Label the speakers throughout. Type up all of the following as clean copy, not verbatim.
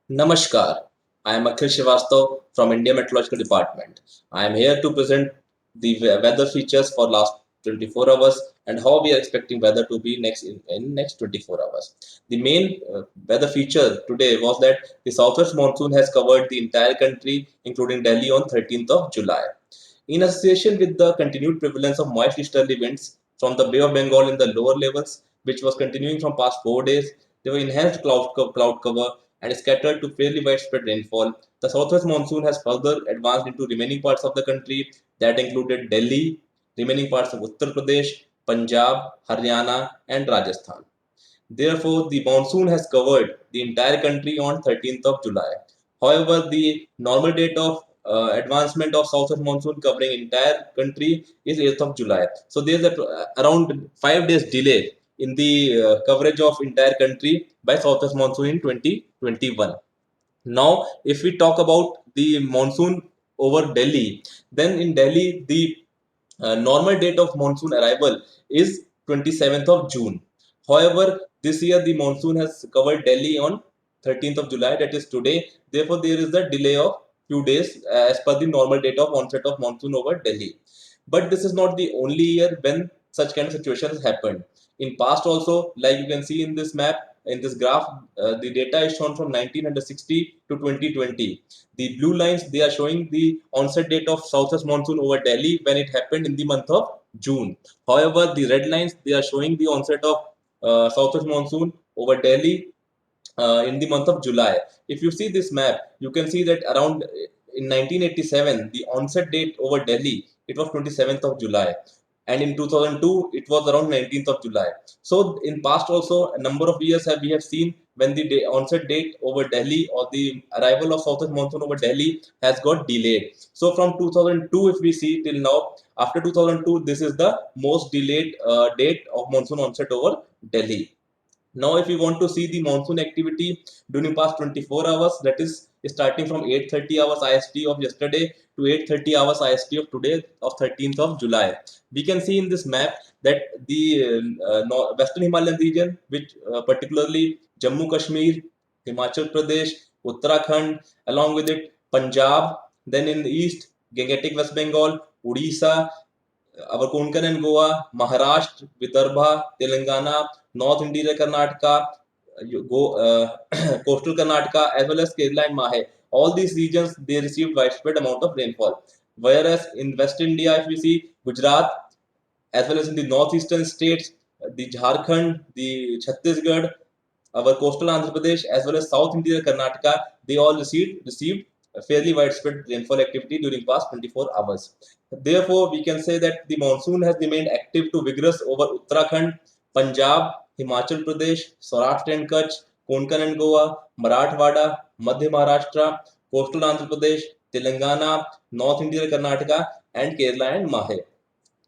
Speaker 1: Namaskar. I am Akhil Srivastav from India Meteorological Department. I am here to present the weather features for last 24 hours and how we are expecting weather to be in next 24 hours. The main weather feature today was that the southwest monsoon has covered the entire country, including Delhi, on 13th of July. In association with the continued prevalence of moist easterly winds from the Bay of Bengal in the lower levels, which was continuing from past 4 days, there were enhanced cloud cover and scattered to fairly widespread rainfall. The southwest monsoon has further advanced into remaining parts of the country that included Delhi, remaining parts of Uttar Pradesh, Punjab, Haryana, and Rajasthan. Therefore, the monsoon has covered the entire country on 13th of July. However, the normal date of advancement of southwest monsoon covering entire country is 8th of July. So there is around 5 days delay in the coverage of entire country by southwest monsoon in 2021. Now, if we talk about the monsoon over Delhi, then in Delhi the normal date of monsoon arrival is 27th of June. However, this year the monsoon has covered Delhi on 13th of July, that is today. Therefore, there is a delay of few days as per the normal date of onset of monsoon over Delhi. But this is not the only year when such kind of situations happened. In past also, like you can see in this map, in this graph, the data is shown from 1960 to 2020. The blue lines, they are showing the onset date of southwest monsoon over Delhi when it happened in the month of June. However, the red lines, they are showing the onset of southwest monsoon over Delhi in the month of July. If you see this map, you can see that around in 1987, the onset date over Delhi, it was 27th of July. And in 2002, it was around 19th of July. So in past also, a number of years we have seen when the onset date over Delhi or the arrival of southwest monsoon over Delhi has got delayed. So from 2002, if we see till now, after 2002, this is the most delayed date of monsoon onset over Delhi. Now, if we want to see the monsoon activity during past 24 hours, that is starting from 8:30 hours IST of yesterday to 8:30 hours IST of today of 13th of July, we can see in this map that the Western Himalayan region, which particularly Jammu Kashmir, Himachal Pradesh, Uttarakhand, along with it Punjab, then in the east, Gangetic West Bengal, Odisha, our Konkan and Goa, Maharashtra, Vidarbha, Telangana, North India, Karnataka, coastal Karnataka, as well as Kerala and Mahe. All these regions, they received widespread amount of rainfall. Whereas in West India, if we see Gujarat, as well as in the northeastern states, the Jharkhand, the Chhattisgarh, our coastal Andhra Pradesh, as well as South India, Karnataka, they all received a fairly widespread rainfall activity during past 24 hours. Therefore, we can say that the monsoon has remained active to vigorous over Uttarakhand, Punjab, Himachal Pradesh, Saurashtra and Kutch, Konkan and Goa, Marathwada, Madhya Maharashtra, coastal Andhra Pradesh, Telangana, North India, Karnataka, and Kerala and Mahe.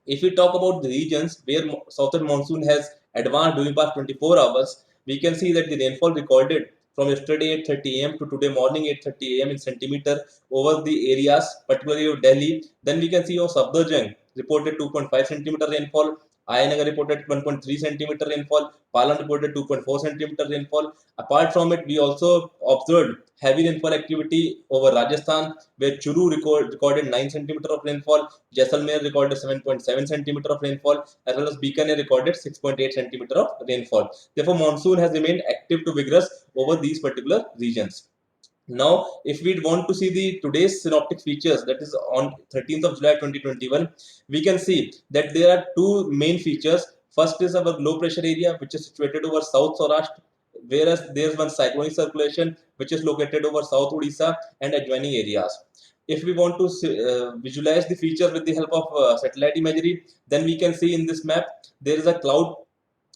Speaker 1: If we talk about the regions where southern monsoon has advanced during past 24 hours, we can see that the rainfall recorded from yesterday 8:30 a.m. to today morning 8:30 a.m. in centimeter over the areas, particularly of Delhi. Then we can see of Safdarjung reported 2.5 centimeter rainfall. Ayanagar reported 1.3 centimeter rainfall. Palan reported 2.4 centimeter rainfall. Apart from it, we also observed heavy rainfall activity over Rajasthan, where Churu recorded 9 centimeter of rainfall. Jaisalmer recorded 7.7 centimeter of rainfall, as well as Bikaner recorded 6.8 centimeter of rainfall. Therefore, monsoon has remained active to vigorous over these particular regions. Now, if we want to see the today's synoptic features, that is on 13th of July 2021, we can see that there are two main features. First is our low pressure area, which is situated over South Saurashtra, whereas there is one cyclonic circulation, which is located over South Odisha and adjoining areas. If we want to visualize the feature with the help of satellite imagery, then we can see in this map there is a cloud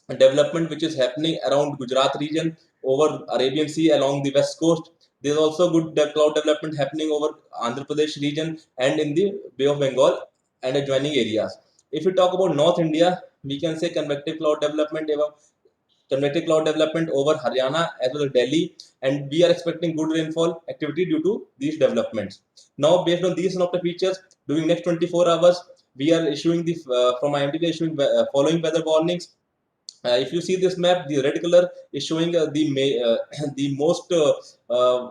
Speaker 1: development which is happening around Gujarat region over Arabian Sea along the west coast. There's also good cloud development happening over Andhra Pradesh region and in the Bay of Bengal and adjoining areas. If we talk about North India, we can say convective cloud development over Haryana as well as Delhi, and we are expecting good rainfall activity due to these developments. Now, based on these synoptic features, during next 24 hours, we are issuing the from IMD, we are issuing following weather warnings. If you see this map, the red color is showing the most uh,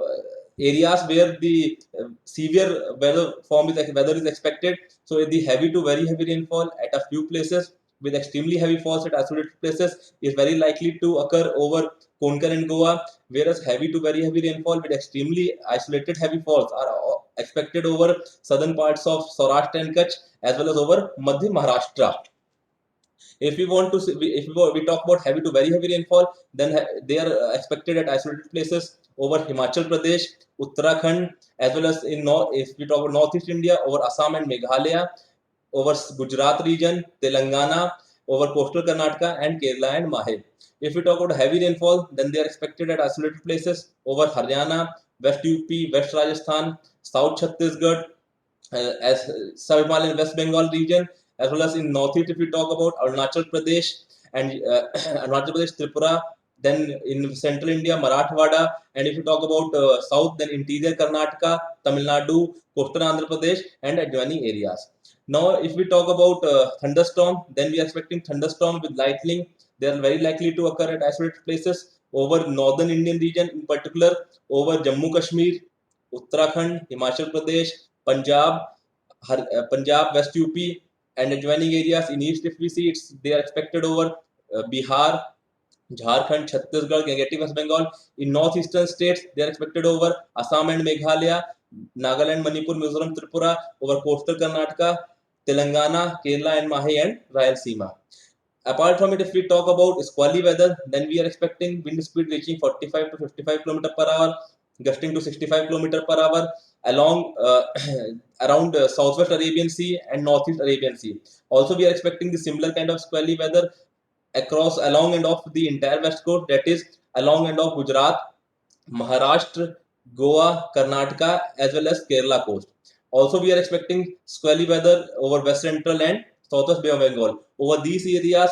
Speaker 1: areas where the severe weather is expected. So the heavy to very heavy rainfall at a few places with extremely heavy falls at isolated places is very likely to occur over Konkan and Goa, whereas heavy to very heavy rainfall with extremely isolated heavy falls are expected over southern parts of Saurashtra and Kutch as well as over Madhya Maharashtra. If we want to if we talk about heavy to very heavy rainfall, then they are expected at isolated places over Himachal Pradesh, Uttarakhand, as well as in north. If we talk about Northeast India, over Assam and Meghalaya, over Gujarat region, Telangana, over coastal Karnataka and Kerala and Mahe. If we talk about heavy rainfall, then they are expected at isolated places over Haryana, West UP, West Rajasthan, South Chhattisgarh, as Sub-Himalayan West Bengal region, as well as in Northeast, if we talk about Arunachal Pradesh and Arunachal Pradesh, Tripura, then in Central India, Marathwada, and if you talk about South, then interior Karnataka, Tamil Nadu, coastal Andhra Pradesh, and adjoining areas. Now, if we talk about thunderstorm, then we are expecting thunderstorm with lightning. They are very likely to occur at isolated places over northern Indian region, in particular over Jammu Kashmir, Uttarakhand, Himachal Pradesh, Punjab, Punjab, West UP, and adjoining areas. In East, if we see, they are expected over Bihar, Jharkhand, Chhattisgarh, Gangetic West Bengal. In northeastern states, they are expected over Assam and Meghalaya, Nagaland, Manipur, Mizoram, Tripura, over coastal Karnataka, Telangana, Kerala, and Mahi and Rayalaseema. Apart from it, if we talk about squally weather, then we are expecting wind speed reaching 45 to 55 km per hour, gusting to 65 km per hour along around southwest Arabian Sea and northeast Arabian Sea. Also, we are expecting the similar kind of squally weather across along and off the entire west coast, that is along and off Gujarat, Maharashtra, Goa, Karnataka, as well as Kerala coast. Also, we are expecting squally weather over West Central and Southwest Bay of Bengal. Over these areas,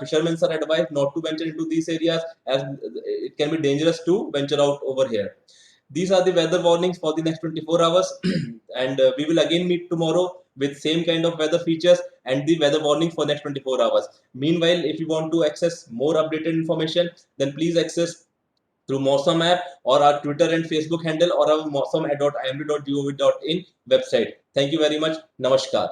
Speaker 1: fishermen are advised not to venture into these areas as it can be dangerous to venture out over here. These are the weather warnings for the next 24 hours, and we will again meet tomorrow with same kind of weather features and the weather warning for next 24 hours. Meanwhile, if you want to access more updated information, then please access through Mosam app or our Twitter and Facebook handle or our mosam.imd.gov.in website. Thank you very much. Namaskar.